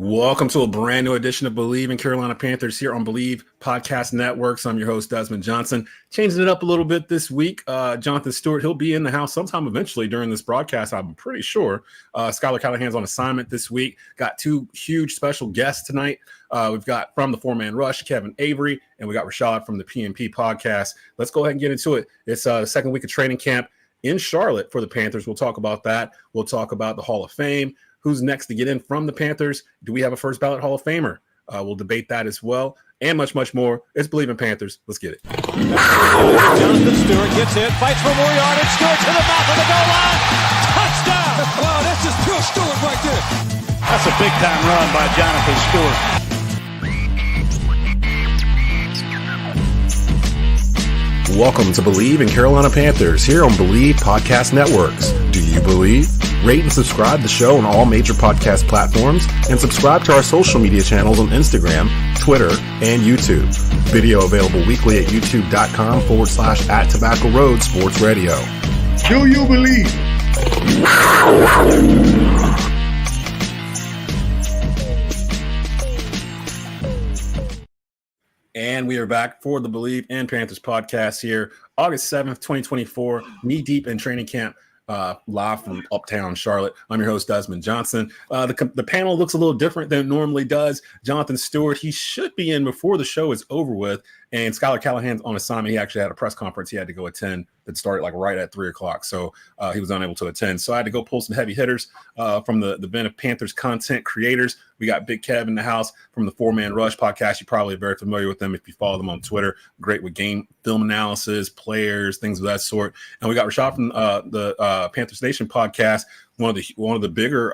Welcome to a brand new edition of Bleav in Carolina Panthers here on Bleav Podcast Networks. I'm your host, Desmond Johnson. Changing it up a little bit this week. Jonathan Stewart, he'll be in the house sometime eventually during this broadcast, I'm pretty sure. Schuyler Callahan's on assignment this week. Got two huge special guests tonight. We've got from the Man Rush, Kevin Avery, and we got Rashad from the PNP Podcast. Let's go ahead and get into it. It's the second week of training camp in Charlotte for the Panthers. We'll talk about that. We'll talk about the Hall of Fame. Who's next to get in from the Panthers? Do we have a first ballot Hall of Famer? We'll debate that as well, and much, much more. It's Bleav in Panthers. Let's get it. Jonathan Stewart gets in, fights for more yardage. Stewart to the mouth of the goal line. Touchdown! Wow, that's just pure Stewart right there. That's a big-time run by Jonathan Stewart. Welcome to Bleav in Carolina Panthers here on Bleav Podcast Networks. Do you believe? Rate and subscribe the show on all major podcast platforms and subscribe to our social media channels on Instagram, Twitter, and YouTube. Video available weekly at youtube.com/@TobaccoRoadSportsRadio. Do you believe? And we are back for the Bleav in Panthers podcast here, August 7th, 2024, knee deep in training camp. Live from uptown Charlotte. I'm your host, Desmond Johnson. The panel looks a little different than it normally does. Jonathan Stewart, he should be in before the show is over with. And Schuyler Callahan's on assignment. He actually had a press conference he had to go attend that started like right at 3 o'clock. So he was unable to attend. So I had to go pull some heavy hitters from the Ben of Panthers content creators. We got Big Kev in the house from the Man Rush podcast. You're probably very familiar with them if you follow them on Twitter. Great with game film analysis, players, things of that sort. And we got Rashad from the Panthers Nation podcast, one of the bigger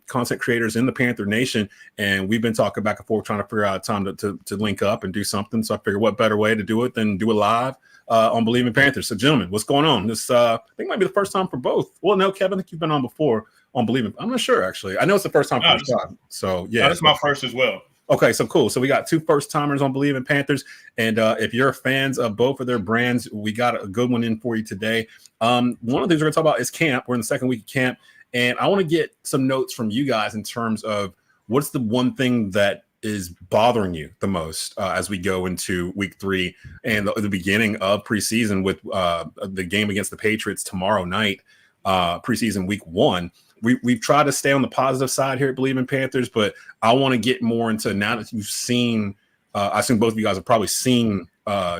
content creators in the Panther Nation, and we've been talking back and forth trying to figure out a time to link up and do something. So I figured what better way to do it than do it live on Bleav in Panthers. So gentlemen, what's going on? This I think might be the first time for both. Well, no, Kevin, I think you've been on before on Bleav in. I'm not sure actually. I know it's the first time for Rashad. So yeah, that's my first as well. Okay, so cool. So we got two first-timers on Bleav in Panthers, and if you're fans of both of their brands, we got a good one in for you today. One of the things we're going to talk about is camp. We're in the second week of camp, and I want to get some notes from you guys in terms of what's the one thing that is bothering you the most as we go into week 3 and the beginning of preseason with the game against the Patriots tomorrow night, preseason week 1. We've tried to stay on the positive side here at Bleav in Panthers, but I want to get more into now that you've seen. I assume both of you guys have probably seen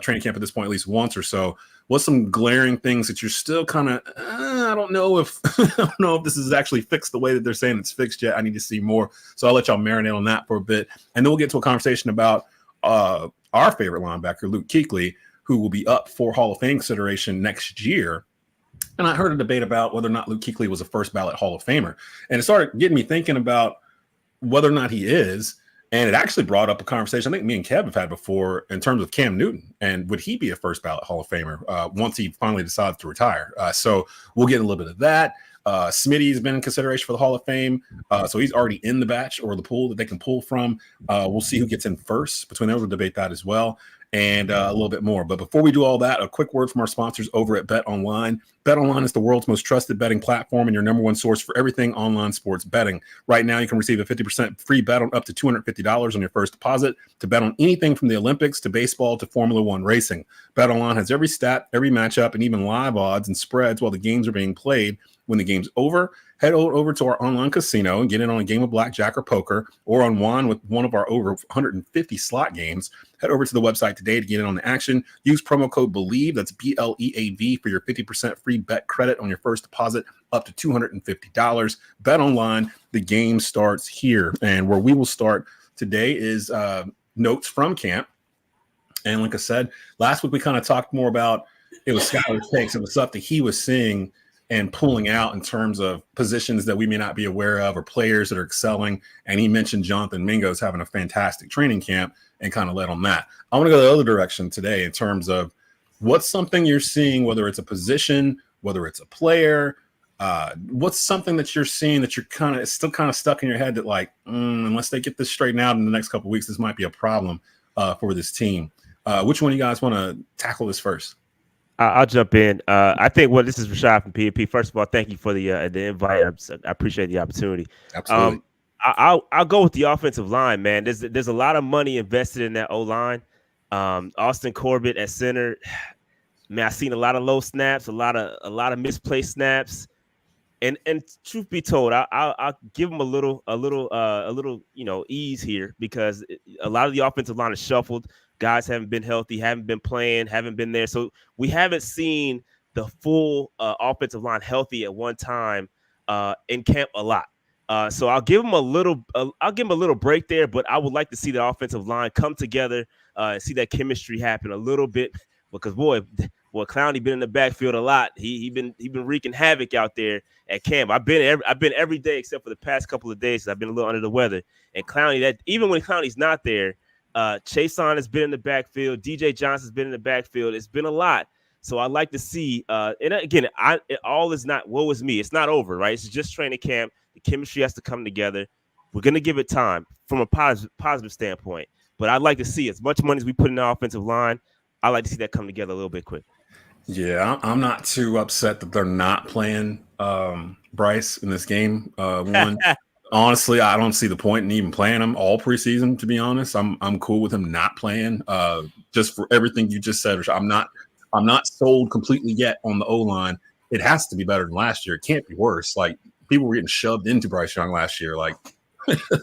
training camp at this point at least once or so. What's some glaring things that you're still kind of? I don't know if this is actually fixed the way that they're saying it's fixed yet. I need to see more, so I'll let y'all marinate on that for a bit, and then we'll get to a conversation about our favorite linebacker, Luke Kuechly, who will be up for Hall of Fame consideration next year. And I heard a debate about whether or not Luke Kuechly was a first ballot Hall of Famer. And it started getting me thinking about whether or not he is. And it actually brought up a conversation I think me and Kev have had before in terms of Cam Newton. And would he be a first ballot Hall of Famer once he finally decides to retire? So we'll get a little bit of that. Smitty's been in consideration for the Hall of Fame. So he's already in the batch or the pool that they can pull from. We'll see who gets in first. Between them, we'll debate that as well. And a little bit more. But before we do all that, a quick word from our sponsors over at Bet Online. Bet Online is the world's most trusted betting platform and your number one source for everything online sports betting. Right now, you can receive a 50% free bet on up to $250 on your first deposit to bet on anything from the Olympics to baseball to Formula One racing. Bet Online has every stat, every matchup, and even live odds and spreads while the games are being played. When the game's over, head over to our online casino and get in on a game of blackjack or poker or on one of our over 150 slot games. Head over to the website today to get in on the action. Use promo code Bleav, that's BLEAV, for your 50% free bet credit on your first deposit up to $250. Bet Online, the game starts here. And where we will start today is notes from camp. And like I said, last week we kind of talked more about it was Schuyler's takes of the stuff that he was seeing and pulling out in terms of positions that we may not be aware of or players that are excelling. And he mentioned Jonathan Mingo's having a fantastic training camp and kind of led on that. I want to go the other direction today in terms of what's something you're seeing, whether it's a position, whether it's a player, what's something that you're seeing that you're still kind of stuck in your head that like, unless they get this straightened out in the next couple of weeks, this might be a problem for this team. Which one of you guys want to tackle this first? I'll jump in. I think, this is Rashad from PNP. First of all, thank you for the invite. I appreciate the opportunity. Absolutely. I'll go with the offensive line, man. There's a lot of money invested in that O line. Austin Corbett at center. Man, I've seen a lot of low snaps, a lot of misplaced snaps. And truth be told, I'll give him a little ease here, because a lot of the offensive line is shuffled. Guys haven't been healthy, haven't been playing, haven't been there, so we haven't seen the full offensive line healthy at one time in camp a lot. So I'll give him a little break there, but I would like to see the offensive line come together and see that chemistry happen a little bit, because boy, Clowney been in the backfield a lot. He been wreaking havoc out there at camp. I've been every day except for the past couple of days. I've been a little under the weather. And Clowney, that even when Clowney's not there, Chason has been in the backfield. DJ Johnson's been in the backfield. It's been a lot. So I'd like to see. And again, all is not woe is me. It's not over, right? It's just training camp. The chemistry has to come together. We're gonna give it time from a positive standpoint. But I'd like to see as much money as we put in the offensive line. I'd like to see that come together a little bit quick. Yeah, I'm not too upset that they're not playing Bryce in this game. One, honestly, I don't see the point in even playing him all preseason. To be honest, I'm cool with him not playing. Just for everything you just said, I'm not sold completely yet on the O line. It has to be better than last year. It can't be worse. Like, people were getting shoved into Bryce Young last year. Like,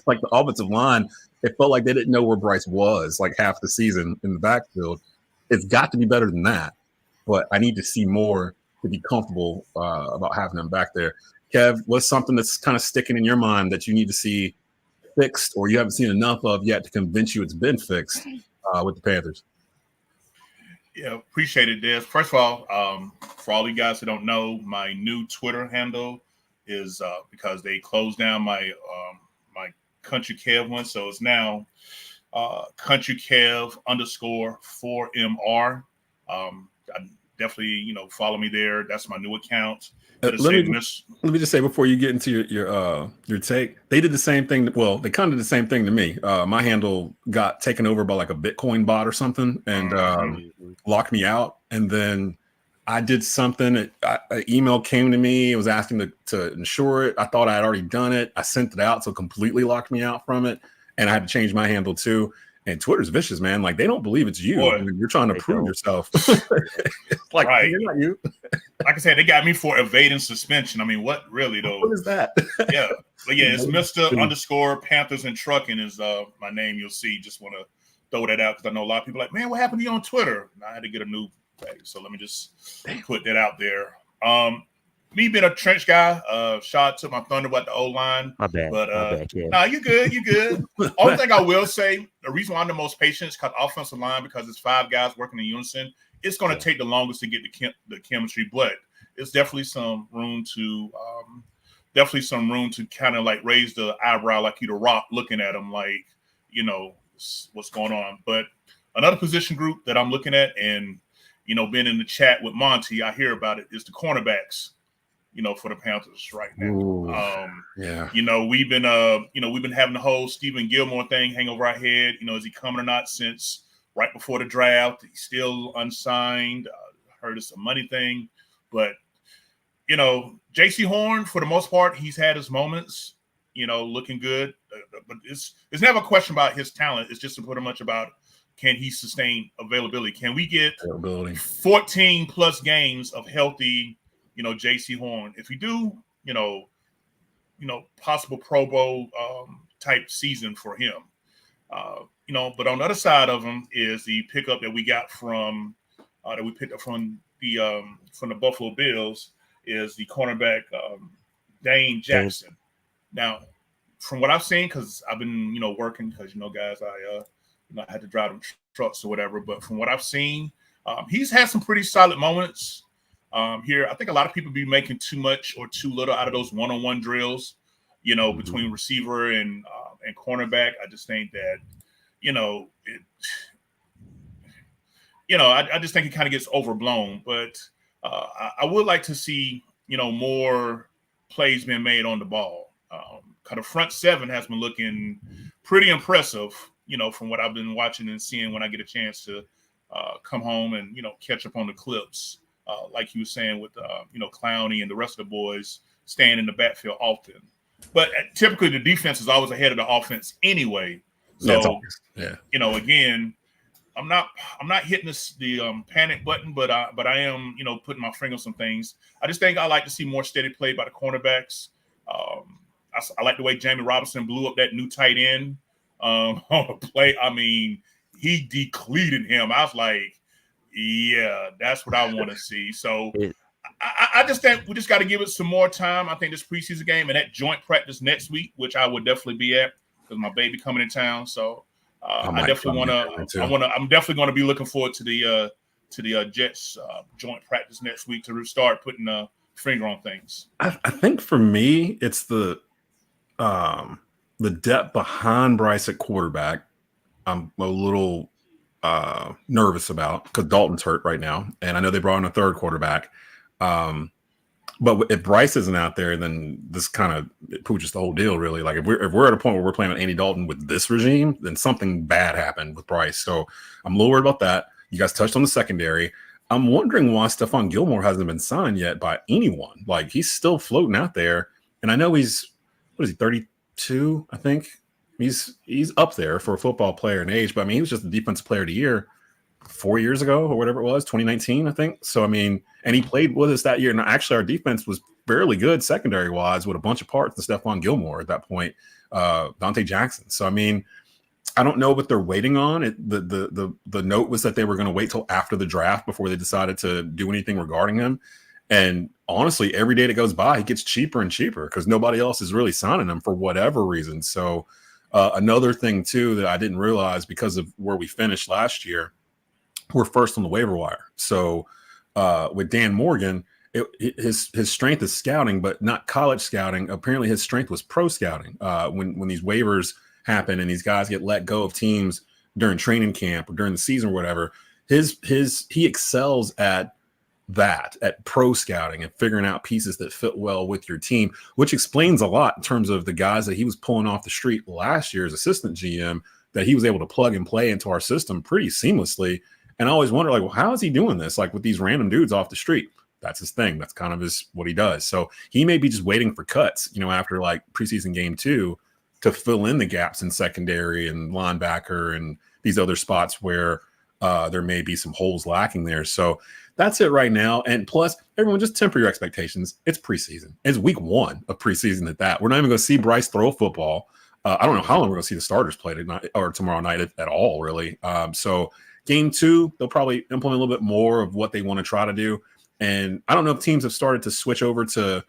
like the offensive line, it felt like they didn't know where Bryce was like half the season in the backfield. It's got to be better than that. But I need to see more to be comfortable about having them back there. Kev, what's something that's kind of sticking in your mind that you need to see fixed, or you haven't seen enough of yet to convince you it's been fixed with the Panthers? Yeah, appreciate it, Des. First of all, for all you guys who don't know, my new Twitter handle is because they closed down my my Country Kev one, so it's now Country Kev _4MR. I definitely, follow me there. That's my new account. Let me just say before you get into your take, they did the same thing. Well, they kind of did the same thing to me. My handle got taken over by like a Bitcoin bot or something, and locked me out. And then I did something. An email came to me. It was asking to insure it. I thought I had already done it. I sent it out, so it completely locked me out from it. And I had to change my handle too. And Twitter's vicious, man. Like, they don't believe it's you. I mean, you're trying to prove yourself. Like, right. You're not you. Like I said, they got me for evading suspension. I mean, what really though? What is that? Yeah, but yeah, it's Mr. _ Panthers and Trucking is my name. You'll see. Just want to throw that out because I know a lot of people are like, man, what happened to you on Twitter? And I had to get a new page, so let me just put that out there. Me being a trench guy, Shot took my thunder about the O-line. My bad. But my bad, yeah. nah, you're good. You're good. Only thing I will say, the reason why I'm the most patient is because offensive line, because it's 5 guys working in unison, it's going to take the longest to get the chemistry, but it's definitely some room to kind of like raise the eyebrow like you the Rock looking at them like, what's going on. But another position group that I'm looking at and, being in the chat with Monty, I hear about it, is the cornerbacks. For the Panthers right now. Ooh, yeah. We've been having the whole Stephen Gilmore thing hang over our head. Is he coming or not since right before the draft? He's still unsigned. Heard it's a money thing. But, J.C. Horn, for the most part, he's had his moments, looking good. But it's never a question about his talent. It's just pretty much about, can he sustain availability? Can we get 14 plus games of healthy J.C. Horn? If we do, possible Pro Bowl type season for him. But on the other side of him is the pickup that we got from that we picked up from the Buffalo Bills is the cornerback Dane Jackson. Now, from what I've seen, because I've been working, because guys, I had to drive them trucks or whatever. But from what I've seen, he's had some pretty solid moments. Here, I think a lot of people be making too much or too little out of those one-on-one drills, between receiver and cornerback. I just think that, I just think it kind of gets overblown. But I would like to see, more plays being made on the ball. Kind of front seven has been looking pretty impressive, from what I've been watching and seeing when I get a chance to come home and, catch up on the clips. Like you were saying with, Clowney and the rest of the boys staying in the backfield often. But typically the defense is always ahead of the offense anyway. So again, I'm not hitting the panic button, but I am putting my finger on some things. I just think I like to see more steady play by the cornerbacks. I like the way Jamie Robinson blew up that new tight end on a play. I mean, he decleated him. I was like, yeah, that's what I want to see. So I just think we just got to give it some more time. I think this preseason game and that joint practice next week, which I would definitely be at because my baby coming in town. So I definitely want to. I'm definitely going to be looking forward to the Jets joint practice next week to start putting a finger on things. I think for me, it's the depth behind Bryce at quarterback. I'm a little nervous about because Dalton's hurt right now, and I know they brought in a third quarterback. But if Bryce isn't out there, then this kind of pooches the whole deal, really. Like if we're at a point where we're playing with Andy Dalton with this regime, then something bad happened with Bryce. So I'm a little worried about that. You guys touched on the secondary. I'm wondering why Stephon Gilmore hasn't been signed yet by anyone. Like he's still floating out there, and I know he's 32, I think. He's up there for a football player in age, but I mean, he was just the defensive player of the year 4 years ago or whatever it was, 2019, I think. So, I mean, and he played with us that year. And actually, our defense was fairly good secondary-wise with a bunch of parts to Stephon Gilmore at that point, Dante Jackson. So, I mean, I don't know what they're waiting on. The note was that they were going to wait till after the draft before they decided to do anything regarding him. And honestly, every day that goes by, he gets cheaper and cheaper because nobody else is really signing him for whatever reason. So, another thing, too, that I didn't realize because of where we finished last year, we're first on the waiver wire. So with Dan Morgan, his strength is scouting, but not college scouting. Apparently his strength was pro scouting. When these waivers happen and these guys get let go of teams during training camp or during the season or whatever, he excels at pro scouting and figuring out pieces that fit well with your team, which explains a lot in terms of the guys that he was pulling off the street last year as assistant GM that he was able to plug and play into our system pretty seamlessly. And I always wonder, like, well, how is he doing this? Like with these random dudes off the street, that's his thing. That's kind of what he does. So he may be just waiting for cuts, after like preseason game 2 to fill in the gaps in secondary and linebacker and these other spots where there may be some holes lacking there. So that's it right now. And plus, everyone just temper your expectations. It's preseason. It's week 1 of preseason at that. We're not even going to see Bryce throw football. I don't know how long we're going to see the starters play tonight or tomorrow night at all, really. So game 2, they'll probably implement a little bit more of what they want to try to do. And I don't know if teams have started to switch over to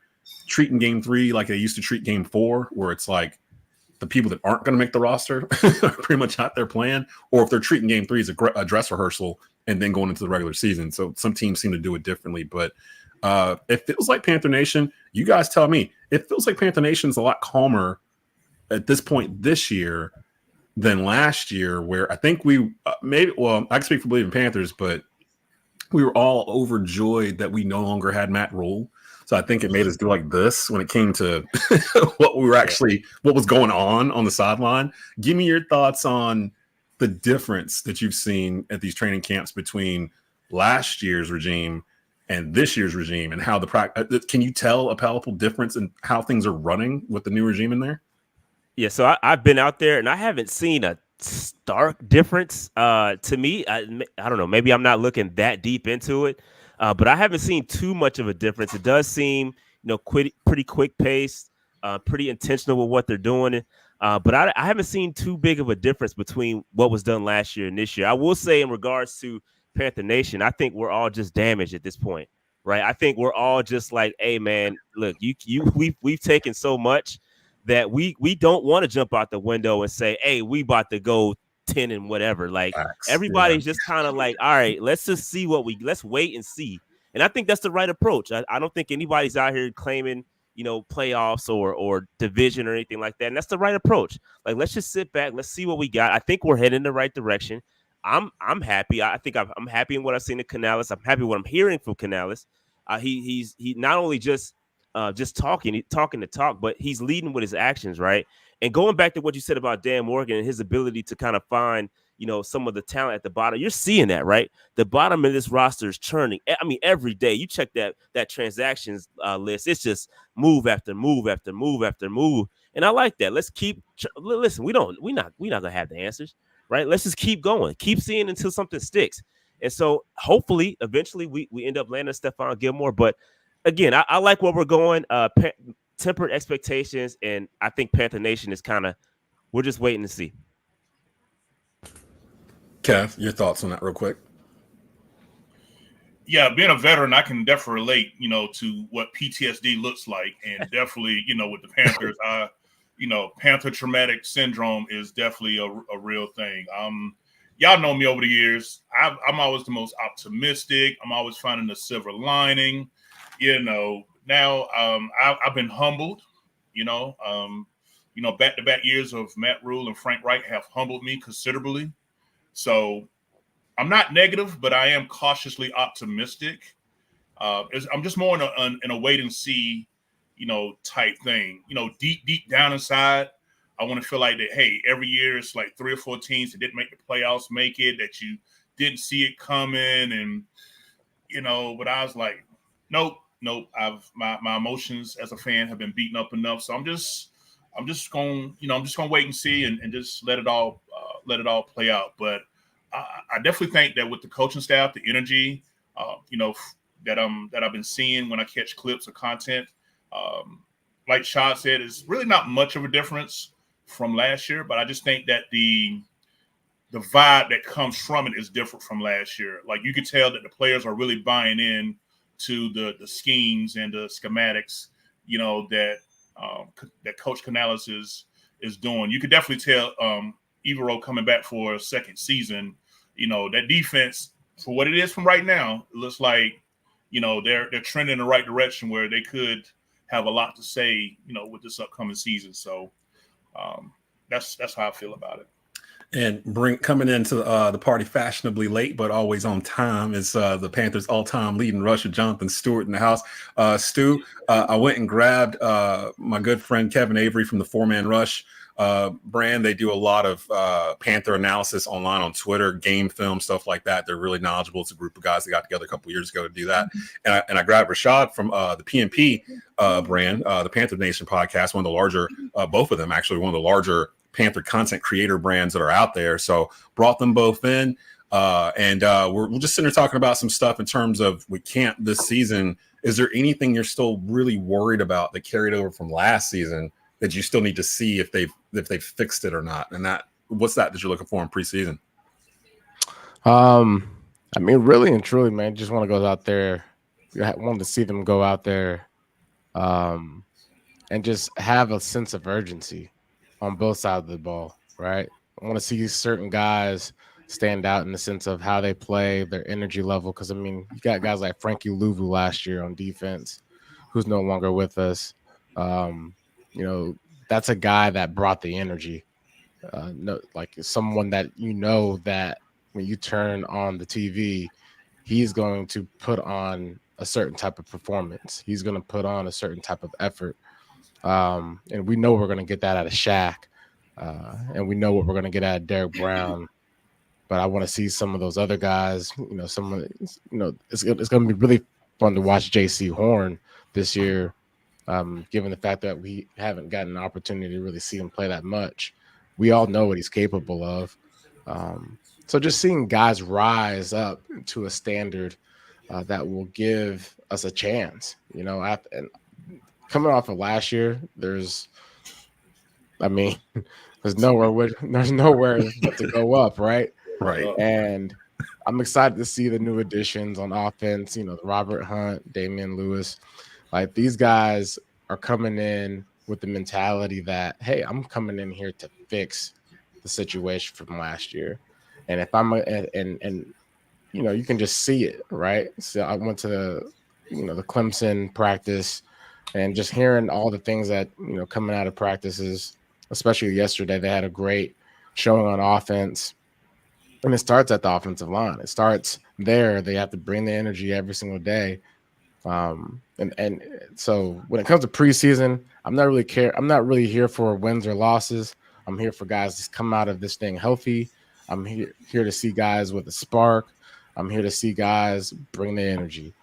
treating game 3 like they used to treat game 4, where it's like the people that aren't going to make the roster are pretty much out there playing, or if they're treating game 3 as a dress rehearsal and then going into the regular season. So some teams seem to do it differently. But it feels like Panther Nation, you guys tell me, it feels like Panther Nation's a lot calmer at this point this year than last year, where I think we I can speak for Bleav in Panthers, but we were all overjoyed that we no longer had Matt Rule. So I think it made us do like this when it came to what was going on the sideline. Give me your thoughts on the difference that you've seen at these training camps between last year's regime and this year's regime, and how can you tell a palpable difference in how things are running with the new regime in there? Yeah, so I've been out there and I haven't seen a stark difference. To me, I don't know, maybe I'm not looking that deep into it, but I haven't seen too much of a difference. It does seem, pretty quick paced, pretty intentional with what they're doing. But I haven't seen too big of a difference between what was done last year and this year. I will say, in regards to Panther Nation, I think we're all just damaged at this point, right? I think we're all just like, hey, man, look, we've taken so much that we don't want to jump out the window and say, hey, we about to go 10 and whatever. Like everybody's just kind of like, all right, let's just see let's wait and see. And I think that's the right approach. I don't think anybody's out here claiming, playoffs or division or anything like that. And that's the right approach. Like, let's just sit back. Let's see what we got. I think we're heading in the right direction. I'm happy. I think I'm happy in what I've seen in Canales. I'm happy what I'm hearing from Canales. He not only just talking the talk, but he's leading with his actions, right? And going back to what you said about Dan Morgan and his ability to kind of find, some of the talent at the bottom. You're seeing that, right? The bottom of this roster is churning. I mean, every day you check that transactions list. It's just move after move after move after move. And I like that. Let's keep listen. We're not gonna have the answers, right? Let's just keep going, keep seeing until something sticks. And so hopefully, eventually, we end up landing Stephon Gilmore. But again, I like where we're going. Tempered expectations, and I think Panther Nation is we're just waiting to see. Kev, your thoughts on that real quick? Yeah, being a veteran, I can definitely relate, to what PTSD looks like. And definitely, with the Panthers, Panther traumatic syndrome is definitely a real thing. Y'all know me over the years. I'm always the most optimistic. I'm always finding the silver lining. Now I've been humbled. Back-to-back years of Matt Rule and Frank Reich have humbled me considerably. So I'm not negative, but I am cautiously optimistic. I'm just more in a wait and see, type thing. Deep down inside, I want to feel like that, hey, every year it's like 3 or 4 teams that didn't make the playoffs make it, that you didn't see it coming. And, but I was like, nope. My emotions as a fan have been beaten up enough. So I'm just going to wait and see and just let it all play out. But I definitely think that with the coaching staff, the energy, that I've been seeing when I catch clips of content, like Shad said, is really not much of a difference from last year. But I just think that the vibe that comes from it is different from last year. Like you could tell that the players are really buying in to the schemes and the schematics, that Coach Canales is doing. You could definitely tell Evero coming back for a second season, that defense, for what it is from right now, it looks like, they're trending in the right direction where they could have a lot to say, with this upcoming season. So that's how I feel about it. And coming into the party fashionably late, but always on time is the Panthers' all-time leading rusher, Jonathan Stewart, in the house. Stu, I went and grabbed my good friend Kevin Avery from the Man Rush brand. They do a lot of Panther analysis online on Twitter, game film, stuff like that. They're really knowledgeable. It's a group of guys that got together a couple years ago to do that. And I grabbed Rashad from the PNP brand, the Panther Nation podcast, one of the larger, both of them actually, one of the larger Panther content creator brands that are out there. So brought them both in, and we're just sitting here talking about some stuff in terms of we can't this season. Is there anything you're still really worried about that carried over from last season that you still need to see if they've fixed it or not? And what's that you're looking for in preseason? I mean, really and truly, man, just want to go out there. I wanted to see them go out there, and just have a sense of urgency on both sides of the ball, right? I want to see certain guys stand out in the sense of how they play, their energy level. Because, I mean, you got guys like Frankie Louvu last year on defense, who's no longer with us. That's a guy that brought the energy. Like someone that that when you turn on the TV, he's going to put on a certain type of performance. He's going to put on a certain type of effort. And we know we're going to get that out of Shaq. And we know what we're going to get out of Derek Brown. But I want to see some of those other guys, it's going to be really fun to watch JC Horn this year, given the fact that we haven't gotten an opportunity to really see him play that much. We all know what he's capable of. So just seeing guys rise up to a standard that will give us a chance, and coming off of last year, there's nowhere but to go up, right? Right. And I'm excited to see the new additions on offense, Robert Hunt, Damian Lewis. Like, these guys are coming in with the mentality that, hey, I'm coming in here to fix the situation from last year. And if I'm you can just see it, right? So I went to the Clemson practice, and just hearing all the things that, coming out of practices, especially yesterday, they had a great showing on offense. And it starts at the offensive line. It starts there. They have to bring the energy every single day. And so when it comes to preseason, I'm not really here for wins or losses. I'm here for guys to come out of this thing healthy. I'm here to see guys with a spark. I'm here to see guys bring the energy.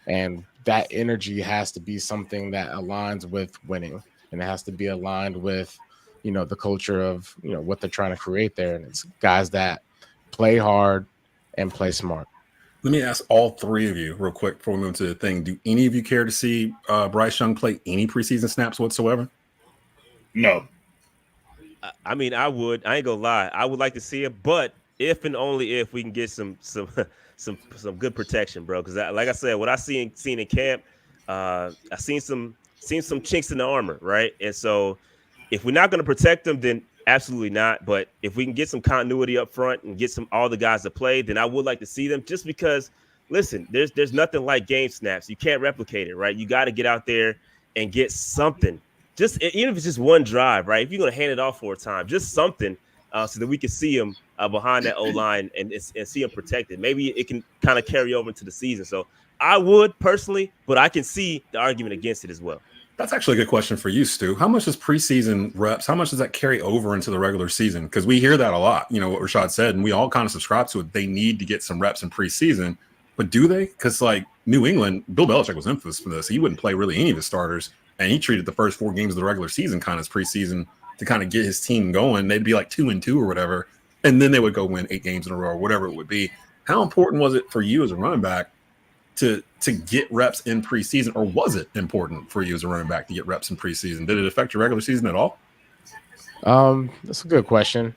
And that energy has to be something that aligns with winning. And it has to be aligned with, the culture of, what they're trying to create there. And it's guys that play hard and play smart. Let me ask all three of you real quick before we move to the thing. Do any of you care to see Bryce Young play any preseason snaps whatsoever? No. I mean, I would. I ain't gonna lie. I would like to see it, but if and only if we can get some good protection, bro. Because like I said, what I seen in camp, I seen some chinks in the armor, right? And so, if we're not gonna protect them, then absolutely not. But if we can get some continuity up front and get all the guys to play, then I would like to see them. Just because, listen, there's nothing like game snaps. You can't replicate it, right? You got to get out there and get something. Just even if it's just one drive, right? If you're gonna hand it off for a time, just something, so that we can see him behind that O-line and see him protected. Maybe it can kind of carry over into the season. So I would personally, but I can see the argument against it as well. That's actually a good question for you, Stu. How much is preseason reps? How much does that carry over into the regular season? Because we hear that a lot. What Rashad said, and we all kind of subscribe to it. They need to get some reps in preseason, but do they? Because New England, Bill Belichick was infamous for this. He wouldn't play really any of his starters, and he treated the first 4 games of the regular season kind of as preseason to kind of get his team going. They'd be like 2-2 or whatever, and then they would go win 8 games in a row or whatever it would be. How important was it for you as a running back to get reps in preseason, or was it important for you as a running back to get reps in preseason? Did it affect your regular season at all? That's a good question.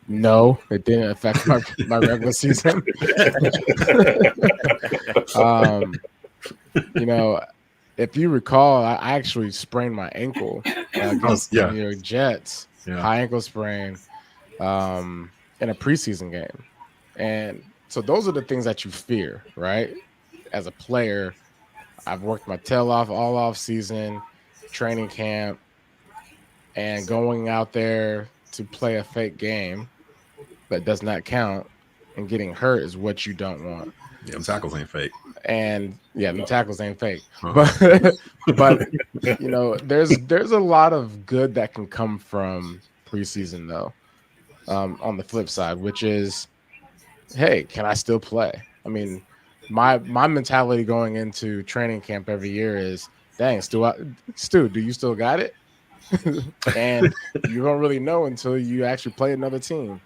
No, it didn't affect my regular season. If you recall, I actually sprained my ankle against the New York Jets, high ankle sprain, in a preseason game. And so those are the things that you fear, right? As a player, I've worked my tail off all off season, training camp, and going out there to play a fake game that does not count and getting hurt is what you don't want. Yeah, them tackles ain't fake. And them tackles ain't fake. But there's a lot of good that can come from preseason though. On the flip side, which is, hey, can I still play? I mean, my mentality going into training camp every year is, dang, Stu, do you still got it? And you don't really know until you actually play another team.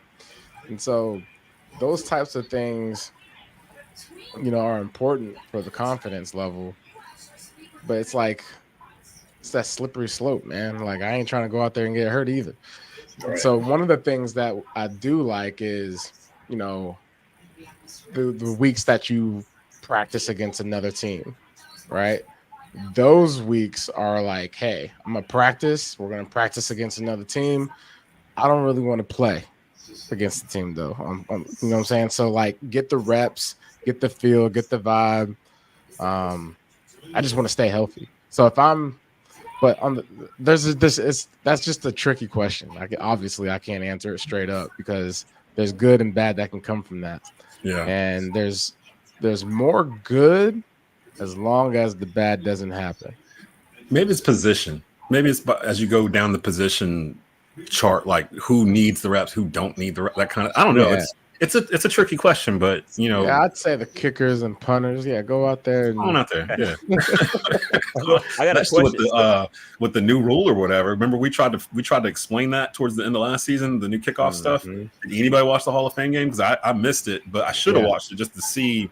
And so those types of things, are important for the confidence level. But it's that slippery slope, man. Like, I ain't trying to go out there and get hurt either. Right. So one of the things that I do like is, the weeks that you practice against another team, right? Those weeks are like, hey, I'm going to practice. We're going to practice against another team. I don't really want to play against the team, though. You know what I'm saying? So, get the reps, get the feel, get the vibe. I just want to stay healthy. So that's just a tricky question. Obviously, I can't answer it straight up because there's good and bad that can come from that. Yeah. And there's more good as long as the bad doesn't happen. Maybe it's position. Maybe it's as you go down the position chart, like who needs the reps, who don't need the reps, that kind of. I don't know. Yeah. It's a tricky question, but Yeah, I'd say the kickers and punters. Yeah, go out there. Go on out there. Yeah. I got a question with the new rule or whatever. Remember, we tried to explain that towards the end of last season, the new kickoff stuff. Did anybody watch the Hall of Fame game? Because I missed it, but I should have watched it just to see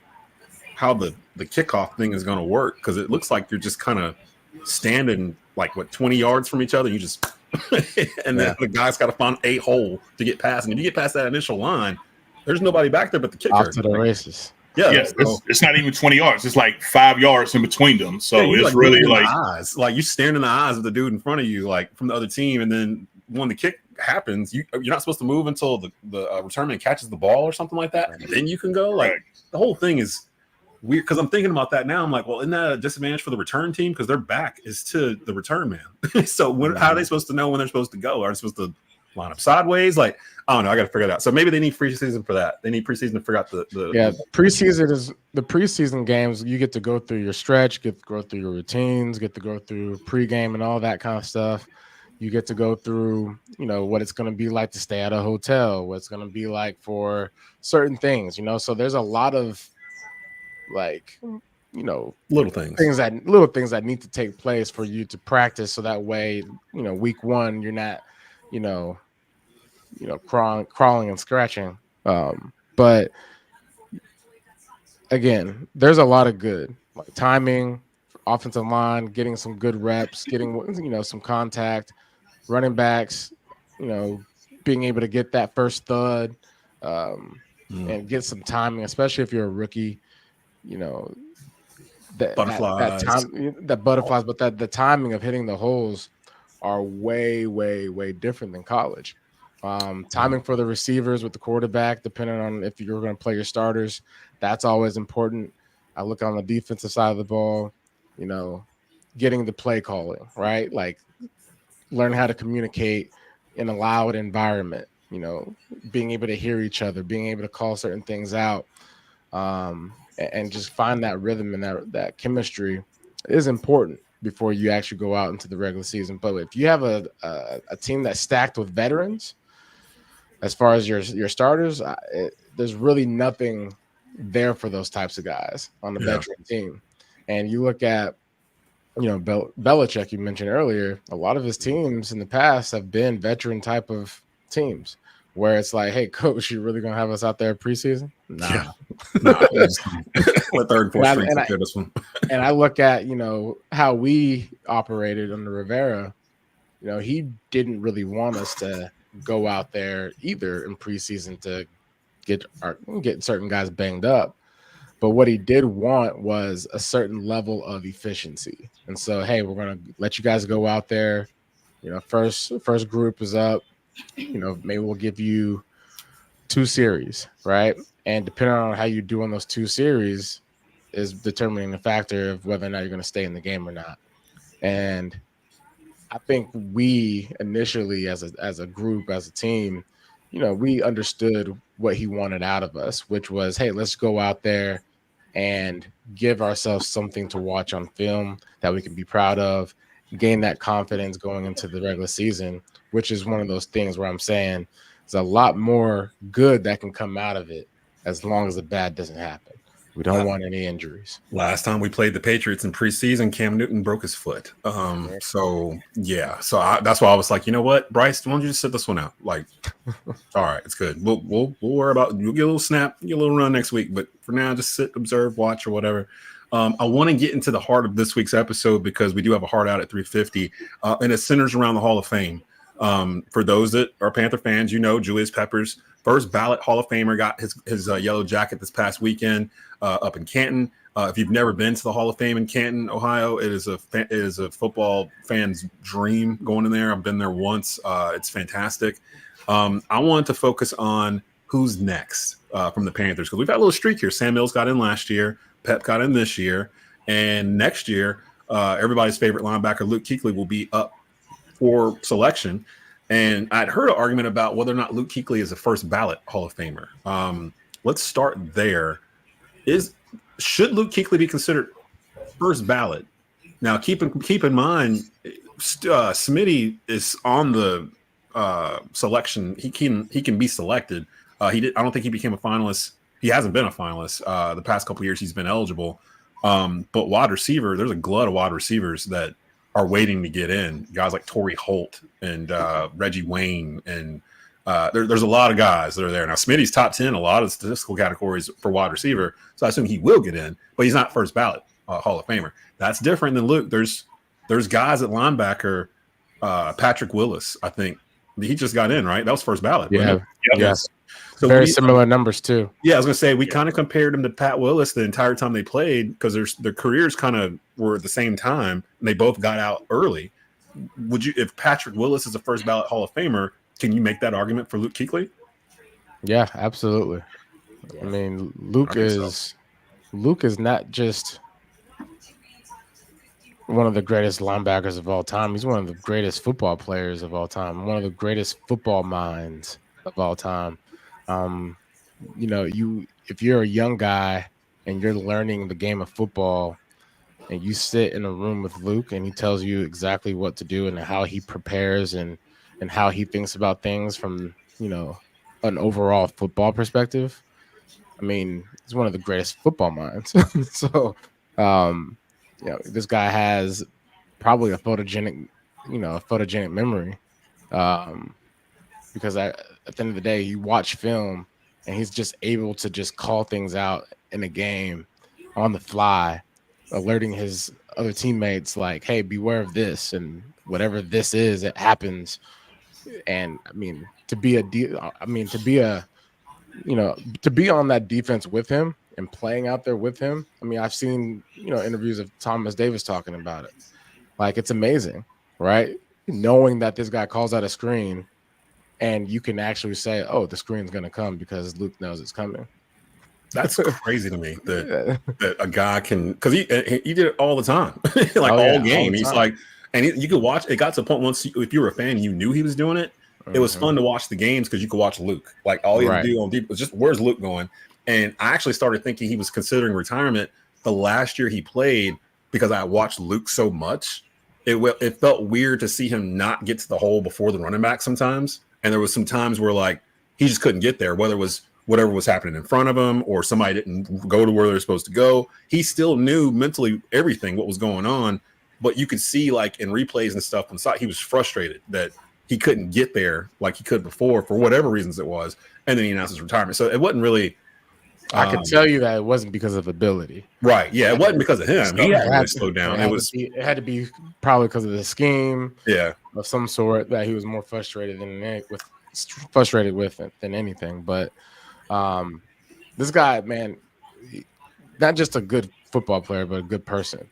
how the kickoff thing is going to work. Because it looks like you're just kind of standing 20 yards from each other. You just and then the guy's got to find a hole to get past, and if you get past that initial line, there's nobody back there but the kicker. Off to the races. Yeah, it's not even 20 yards. It's 5 yards in between them. So it's really eyes. You stand in the eyes of the dude in front of you, from the other team, and then when the kick happens, you're not supposed to move until the return man catches the ball or something like that, and then you can go. The whole thing is weird because I'm thinking about that now. I'm like, well, isn't that a disadvantage for the return team because their back is to the return man? So how are they supposed to know when they're supposed to go? Are they supposed to line up sideways? I don't know. I got to figure it out. So maybe they need preseason for that. They need preseason to figure out the preseason is the preseason games. You get to go through your stretch, get to go through your routines, get to go through pregame and all that kind of stuff. You get to go through, what it's going to be like to stay at a hotel, what it's going to be like for certain things, So there's a lot of little things that need to take place for you to practice. So that way, week one, you're not, crawling and scratching. But again, there's a lot of good timing, offensive line, getting some good reps, getting, some contact, running backs, being able to get that first thud and get some timing, especially if you're a rookie, butterflies, but the timing of hitting the holes are way, way, way different than college. Timing for the receivers with the quarterback, depending on if you're going to play your starters, that's always important. I look on the defensive side of the ball, getting the play calling, right? Learn how to communicate in a loud environment, being able to hear each other, being able to call certain things out, and just find that rhythm and that chemistry is important before you actually go out into the regular season. But if you have a team that's stacked with veterans, as far as your starters, there's really nothing there for those types of guys on the veteran team. And you look at, Belichick, you mentioned earlier, a lot of his teams in the past have been veteran type of teams where it's like, hey, coach, you really going to have us out there preseason? Nah. Let third and fourth string take care of this one. And I look at, how we operated under Rivera, he didn't really want us to go out there either in preseason to get certain guys banged up. But what he did want was a certain level of efficiency. And so, hey, we're going to let you guys go out there. First group is up. Maybe we'll give you 2 series, right? And depending on how you do on those 2 series is determining the factor of whether or not you're going to stay in the game or not. And I think we initially as a group, as a team, we understood what he wanted out of us, which was, hey, let's go out there and give ourselves something to watch on film that we can be proud of, gain that confidence going into the regular season, which is one of those things where I'm saying there's a lot more good that can come out of it as long as the bad doesn't happen. We don't want any injuries. Last time we played the Patriots in preseason, Cam Newton broke his foot. That's why I was like, you know what, Bryce, why don't you just sit this one out? All right, it's good. We'll worry about. You'll get a little snap, get a little run next week, but for now, just sit, observe, watch, or whatever. I want to get into the heart of this week's episode because we do have a hard out at 3:50, and it centers around the Hall of Fame. For those that are Panther fans, Julius Peppers, first ballot Hall of Famer, got his yellow jacket this past weekend up in Canton. If you've never been to the Hall of Fame in Canton, Ohio, it is a football fan's dream going in there. I've been there once. It's fantastic. I wanted to focus on who's next from the Panthers because we've got a little streak here. Sam Mills got in last year. Pep got in this year. And next year, everybody's favorite linebacker, Luke Kuechly, will be up for selection. And I'd heard an argument about whether or not Luke Kuechly is a first ballot Hall of Famer. Let's start there. Should Luke Kuechly be considered first ballot? Now, keep in mind, Smitty is on the selection. He can be selected. I don't think he became a finalist. He hasn't been a finalist the past couple of years. He's been eligible. But wide receiver, there's a glut of wide receivers that are waiting to get in. Guys like Torrey Holt and Reggie Wayne, and there's a lot of guys that are there. Now, Smitty's top 10, a lot of statistical categories for wide receiver, so I assume he will get in, but he's not first ballot Hall of Famer. That's different than Luke. There's guys at linebacker, Patrick Willis, I think. He just got in, right? That was first ballot. Yeah. Yes. So very similar numbers too. Yeah, I was gonna say we kind of compared him to Pat Willis the entire time they played because their careers kind of were at the same time and they both got out early. Would you, if Patrick Willis is a first ballot Hall of Famer, can you make that argument for Luke Kuechly? Yeah, absolutely. I mean, Luke is not just one of the greatest linebackers of all time. He's one of the greatest football players of all time. One of the greatest football minds of all time. If you're a young guy and you're learning the game of football, and you sit in a room with Luke and he tells you exactly what to do and how he prepares and how he thinks about things from, an overall football perspective. I mean, he's one of the greatest football minds. So, this guy has probably a photogenic memory. Because at the end of the day, you watch film and he's just able to just call things out in a game on the fly, alerting his other teammates like, hey, beware of this, and whatever this is, it happens. And I mean, to be on that defense with him and playing out there with him. I mean, I've seen, interviews of Thomas Davis talking about it. Like, it's amazing, right? Knowing that this guy calls out a screen and you can actually say, oh, the screen's going to come because Luke knows it's coming. That's crazy to me that a guy can, because he did it all the time, all game. He's like, and you could watch. It got to a point once, if you were a fan, you knew he was doing it. It was fun to watch the games because you could watch Luke. Like, all he had to do on deep was just, where's Luke going? And I actually started thinking he was considering retirement the last year he played because I watched Luke so much. It felt weird to see him not get to the hole before the running back sometimes. And there was some times where, like, he just couldn't get there, whether it was whatever was happening in front of him or somebody didn't go to where they're supposed to go. He still knew mentally everything, what was going on. But you could see, like, in replays and stuff, he was frustrated that he couldn't get there like he could before for whatever reasons it was. And then he announced his retirement. So it wasn't really. I can tell you that it wasn't because of ability. Right. Yeah, it wasn't because of him. He had to slow down. It had to be probably because of the scheme. Yeah. Of some sort that he was more frustrated with than anything. But this guy, man, not just a good football player, but a good person.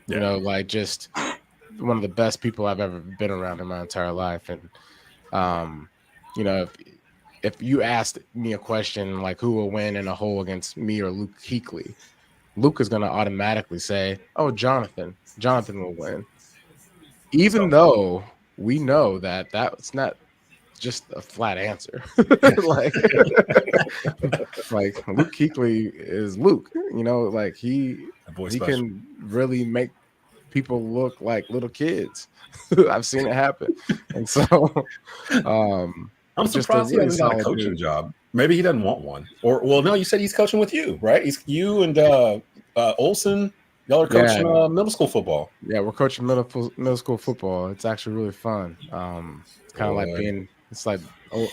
Yeah. Just one of the best people I've ever been around in my entire life. And, if you asked me a question like who will win in a hole against me or Luke Kuechly, Luke is going to automatically say, oh, Jonathan will win. Even though we know that that's not just a flat answer. like Luke Kuechly is Luke, he can really make people look like little kids. I've seen it happen. And so I'm surprised he hasn't got a coaching job. Maybe he doesn't want one. No, you said he's coaching with you, right? He's you and Olsen. Y'all are coaching middle school football. Yeah, we're coaching middle school football. It's actually really fun. It's kind of like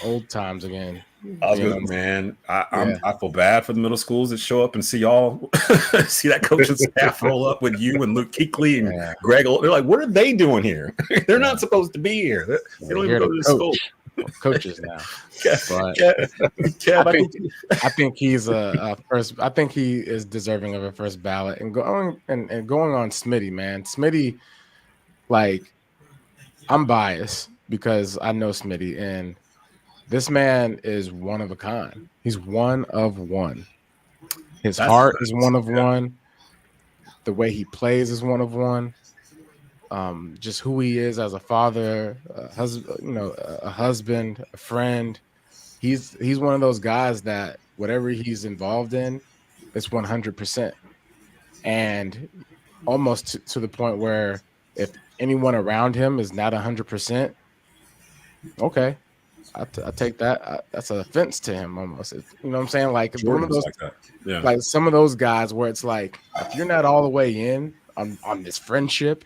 old times again. Man, I feel bad for the middle schools that show up and see y'all see that coaching staff roll up with you and Luke Kuechly and Greg. They're like, what are they doing here? They're not supposed to be here. They don't even go to the school. Coaches now. I think he's a first. I think he is deserving of a first ballot. And going on Smitty, man. Smitty, I'm biased because I know Smitty, and this man is one of a kind. He's one of one. His heart is one of one. The way he plays is one of one. Just who he is as a father, a husband, a friend. He's one of those guys that whatever he's involved in, it's 100%. And almost to the point where if anyone around him is not 100%, okay, I take that. That's an offense to him almost. You know what I'm saying? Like one of those, like that. Yeah. Like some of those guys where it's like, if you're not all the way in on this friendship,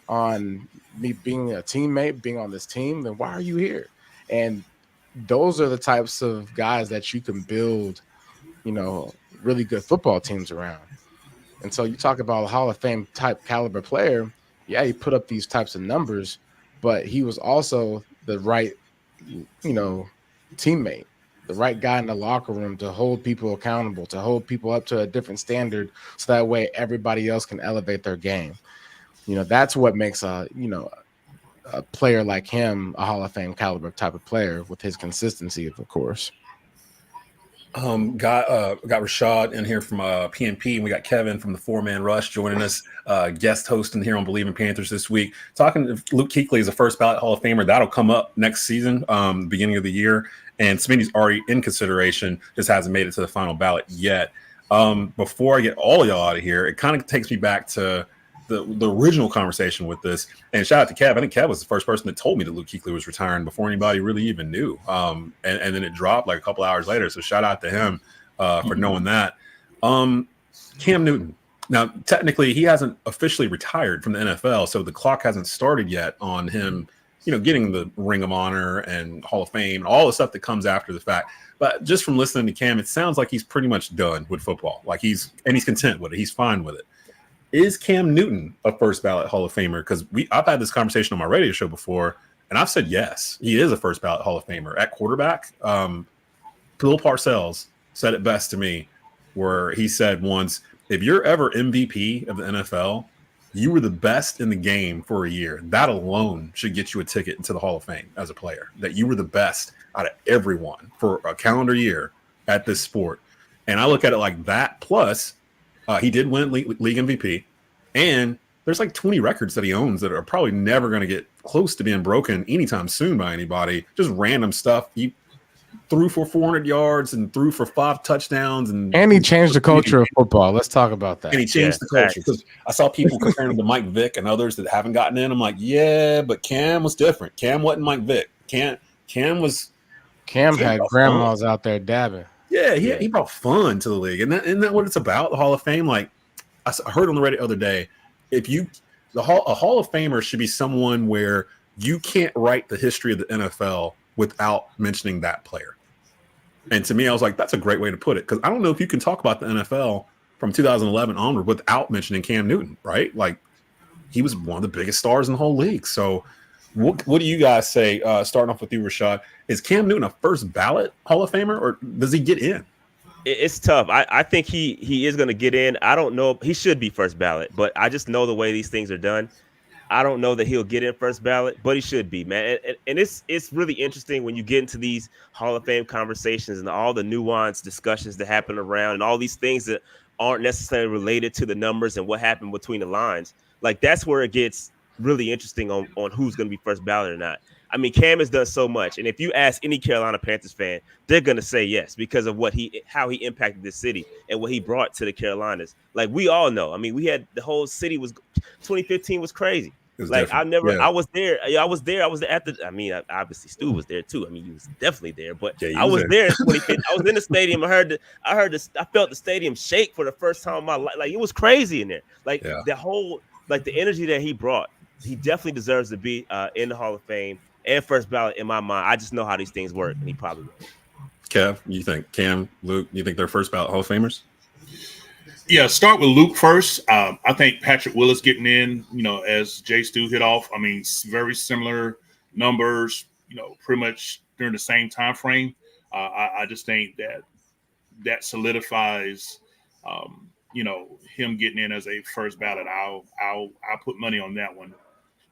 on me being a teammate, being on this team, then why are you here? And those are the types of guys that you can build, really good football teams around. And so you talk about a Hall of Fame type caliber player. Yeah, he put up these types of numbers, but he was also the right, teammate, the right guy in the locker room to hold people accountable, to hold people up to a different standard, so that way everybody else can elevate their game. That's what makes a player like him a Hall of Fame caliber type of player, with his consistency, of course. Got Rashad in here from PNP, and we got Kevin from the Man Rush joining us, guest hosting here on Bleav in Panthers this week. Talking to Luke Kuechly is a first ballot Hall of Famer. That'll come up next season, beginning of the year. And Smitty's already in consideration, just hasn't made it to the final ballot yet. Before I get all of y'all out of here, it kind of takes me back to the original conversation with this. And shout out to Kev. I think Kev was the first person that told me that Luke Kuechly was retiring before anybody really even knew. And then it dropped like a couple hours later. So shout out to him for knowing that. Cam Newton. Now, technically, he hasn't officially retired from the NFL, so the clock hasn't started yet on him, getting the Ring of Honor and Hall of Fame and all the stuff that comes after the fact. But just from listening to Cam, it sounds like he's pretty much done with football. Like he's content with it. He's fine with it. Is Cam Newton a first ballot Hall of Famer? Because I've had this conversation on my radio show before, and I've said yes, he is a first ballot Hall of Famer at quarterback. Bill Parcells said it best to me, where he said once, if you're ever MVP of the NFL, you were the best in the game for a year. That alone should get you a ticket into the Hall of Fame as a player, that you were the best out of everyone for a calendar year at this sport. And I look at it like that. Plus, he did win league MVP. And there's like 20 records that he owns that are probably never going to get close to being broken anytime soon by anybody. Just random stuff. He threw for 400 yards and threw for 5 touchdowns. And he changed the culture of football. Let's talk about that. And he changed the culture. Because I saw people comparing him to Mike Vick and others that haven't gotten in. I'm like, yeah, but Cam was different. Cam wasn't Mike Vick. Cam had grandmas out there dabbing. Yeah, he brought fun to the league. And isn't that what it's about, the Hall of Fame? Like, I heard on the radio the other day, a Hall of Famer should be someone where you can't write the history of the NFL without mentioning that player. And to me, I was like, that's a great way to put it. Because I don't know if you can talk about the NFL from 2011 onward without mentioning Cam Newton, right? Like, he was one of the biggest stars in the whole league. So what do you guys say, starting off with you, Rashad? Is Cam Newton a first ballot Hall of Famer, or does he get in? It's tough. I think he is going to get in. I don't know. He should be first ballot, but I just know the way these things are done. I don't know that he'll get in first ballot, but he should be, man. And it's really interesting when you get into these Hall of Fame conversations and all the nuanced discussions that happen around and all these things that aren't necessarily related to the numbers and what happened between the lines. Like, that's where it gets really interesting on who's going to be first ballot or not. I mean, Cam has done so much, and if you ask any Carolina Panthers fan, they're going to say yes because of how he impacted this city and what he brought to the Carolinas. Like, we all know. I mean, we had the whole city 2015 was crazy. Like, different. I was there. I was at the. I mean, obviously Stu was there too. I mean, he was definitely there. But I was there in 2015. I was in the stadium. I felt the stadium shake for the first time in my life. Like, it was crazy in there. Like the whole, like the energy that he brought. He definitely deserves to be in the Hall of Fame and first ballot in my mind. I just know how these things work, and he probably will. Kev, you think Cam, Luke, you think they're first ballot Hall of Famers? Yeah, start with Luke first. I think Patrick Willis getting in, as Jay Stu hit off. I mean, very similar numbers, pretty much during the same time frame. I just think that solidifies, him getting in as a first ballot. I'll put money on that one.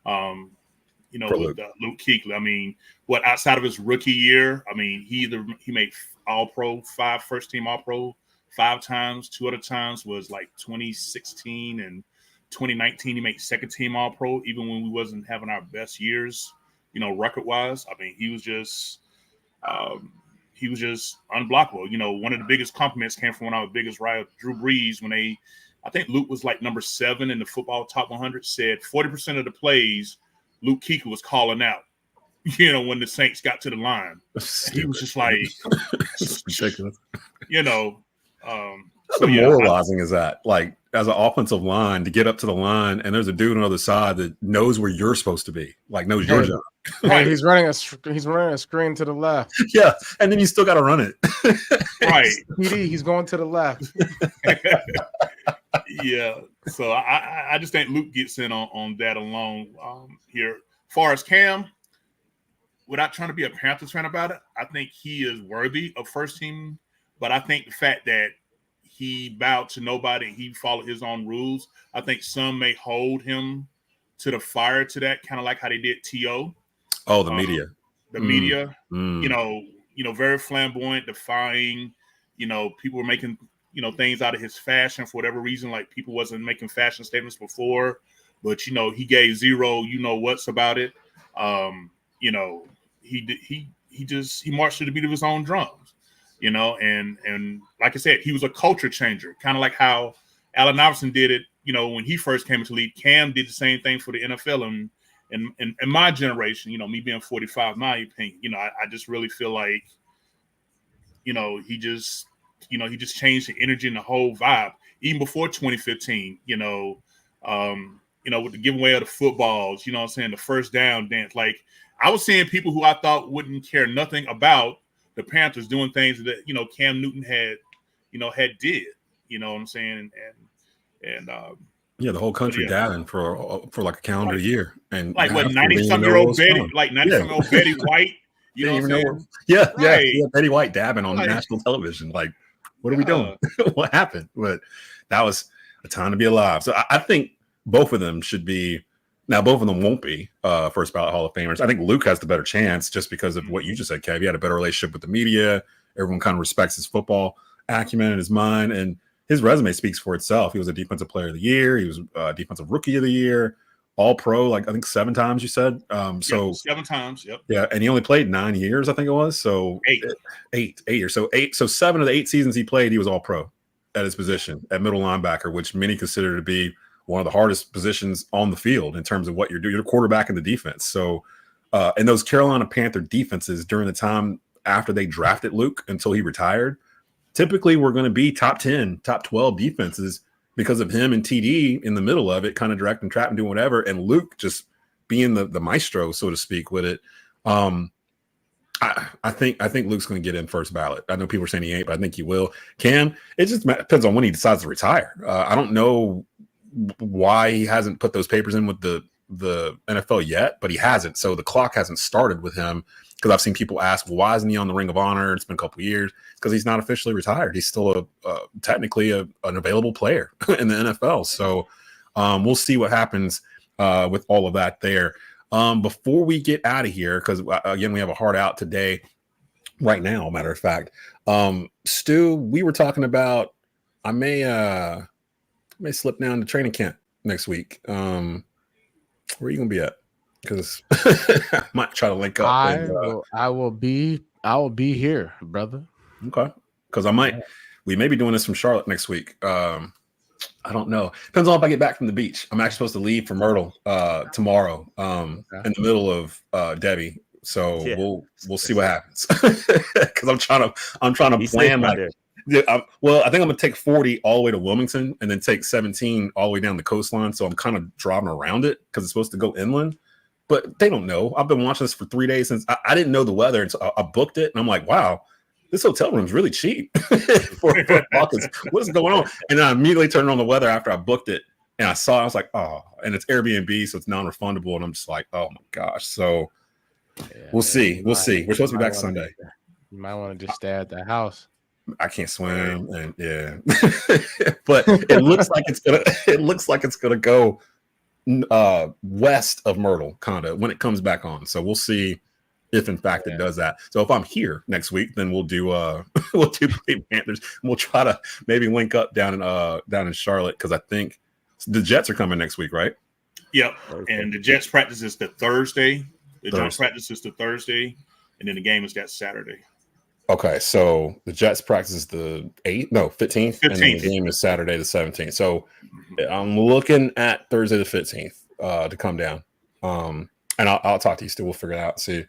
With Luke Kuechly. I mean, outside of his rookie year, I mean, he made All-Pro, 5 first-team All-Pro 5 times. 2 other times was like 2016 and 2019. He made second-team All-Pro, even when we wasn't having our best years, record-wise. I mean, he was just unblockable. One of the biggest compliments came from one of our biggest rivals, Drew Brees, when I think Luke was like number 7 in the football top 100, said 40% of the plays Luke Kuechly was calling out, when the Saints got to the line. He was just like, ridiculous. How demoralizing is that? Like, as an offensive line, to get up to the line and there's a dude on the other side that knows where you're supposed to be, like knows your job. Right. He's running a screen to the left. Yeah, and then you still got to run it. Right. PD, he's going to the left. Yeah. So I just think Luke gets in on that alone here. As far as Cam, without trying to be a Panthers fan about it, I think he is worthy of first team. But I think the fact that he bowed to nobody, he followed his own rules, I think some may hold him to the fire to that, kind of like how they did T.O. Oh, the media. The media, very flamboyant, defying, people were making, things out of his fashion for whatever reason, like people wasn't making fashion statements before, but, he gave zero, what's about it. He marched to the beat of his own drums. and like I said, he was a culture changer, kind of like how Allen Iverson did it, when he first came into the league. Cam did the same thing for the NFL, and in my generation, me being 45, my opinion, I just really feel like, he just changed the energy and the whole vibe, even before 2015, with the giveaway of the footballs, the first down dance. Like, I was seeing people who I thought wouldn't care nothing about the Panthers doing things that, Cam Newton had did, you know what I'm saying? And the whole country dabbing for like a calendar year. And like what, 90-some-year-old Betty White, you know what I'm saying? Yeah, Betty White dabbing on national television. Like, what are we doing? What happened? But that was a time to be alive. So I think both of them should be. Now, both of them won't be first ballot Hall of Famers. I think Luke has the better chance just because of what you just said, Kev. He had a better relationship with the media. Everyone kind of respects his football acumen and his mind. And his resume speaks for itself. He was a Defensive Player of the Year. He was Defensive Rookie of the Year, All-Pro, like I think 7 times you said. 7 times, yep. Yeah, and he only played 9 years, I think it was. So 8 years. So 7 of the 8 seasons he played, he was All-Pro at his position, at middle linebacker, which many consider to be one of the hardest positions on the field in terms of what you're doing. You're a quarterback in the defense. So, and those Carolina Panther defenses during the time after they drafted Luke until he retired, typically were going to be top 10, top 12 defenses because of him and TD in the middle of it, kind of directing, trapping, doing whatever. And Luke just being the maestro, so to speak, with it. I think Luke's going to get in first ballot. I know people are saying he ain't, but I think he will. Cam, it just depends on when he decides to retire. I don't know why he hasn't put those papers in with the NFL yet, but he hasn't. So the clock hasn't started with him, because I've seen people ask, well, why isn't he on the Ring of Honor? It's been a couple of years. Because he's not officially retired. He's still technically an available player in the NFL. So we'll see what happens with all of that there. Before we get out of here, because again, we have a hard out today, right now, matter of fact. Stu, we were talking about, I may slip down to training camp next week. Where are you gonna be at? Because I might try to link up. I will be here, brother. Okay. Because we may be doing this from Charlotte next week. I don't know. Depends on if I get back from the beach. I'm actually supposed to leave for Myrtle tomorrow in the middle of Debbie. So we'll see what happens. Because I'm trying to plan like. I think I'm gonna take 40 all the way to Wilmington and then take 17 all the way down the coastline. So I'm kind of driving around it because it's supposed to go inland, but they don't know. I've been watching this for 3 days since I didn't know the weather, and so I booked it, and I'm like, wow, this hotel room is really cheap for August. What is going on? And then I immediately turned on the weather after I booked it, and I saw it. I was like, oh, and it's Airbnb, so it's non-refundable, and I'm just like, oh my gosh. So we'll see. We're supposed to be back Sunday. You might want to just stay at the house. I can't swim, and but it looks like it's gonna go west of Myrtle, kind of, when it comes back on. So we'll see if in fact it does that. So if I'm here next week, then we'll do Bleav Panthers. And we'll try to maybe link up down in Charlotte, because I think the Jets are coming next week, right? Yep. And the Jets practice is the Thursday. The Jets practice is the Thursday, and then the game is that Saturday. Okay, so the Jets practice is the 15th, and then the game is Saturday the 17th. So I'm looking at Thursday the 15th to come down. And I'll talk to you, Stu. We'll figure it out, see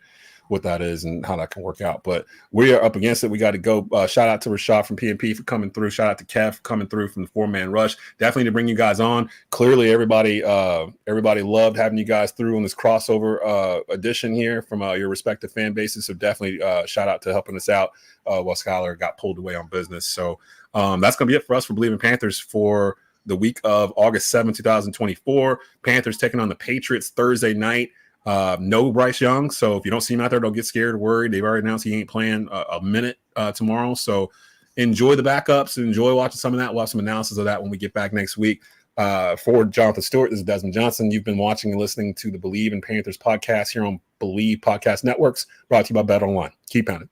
what that is and how that can work out. But we are up against it. We got to go. Shout out to Rashad from PNP for coming through. Shout out to Kev for coming through from the 4-Man Rush. Definitely to bring you guys on. Clearly, everybody loved having you guys through on this crossover edition here from your respective fan bases. So definitely shout out to helping us out while Schuyler got pulled away on business. So that's going to be it for us for Bleav in Panthers for the week of August 7, 2024. Panthers taking on the Patriots Thursday night. No Bryce Young, so if you don't see him out there, don't get scared or worried. They've already announced he ain't playing a minute tomorrow. So enjoy the backups and enjoy watching some of that. We'll have some analysis of that when we get back next week. For Jonathan Stewart, this is Desmond Johnson. You've been watching and listening to the Bleav in Panthers podcast here on Bleav Podcast Networks, brought to you by Bet Online. Keep pounding.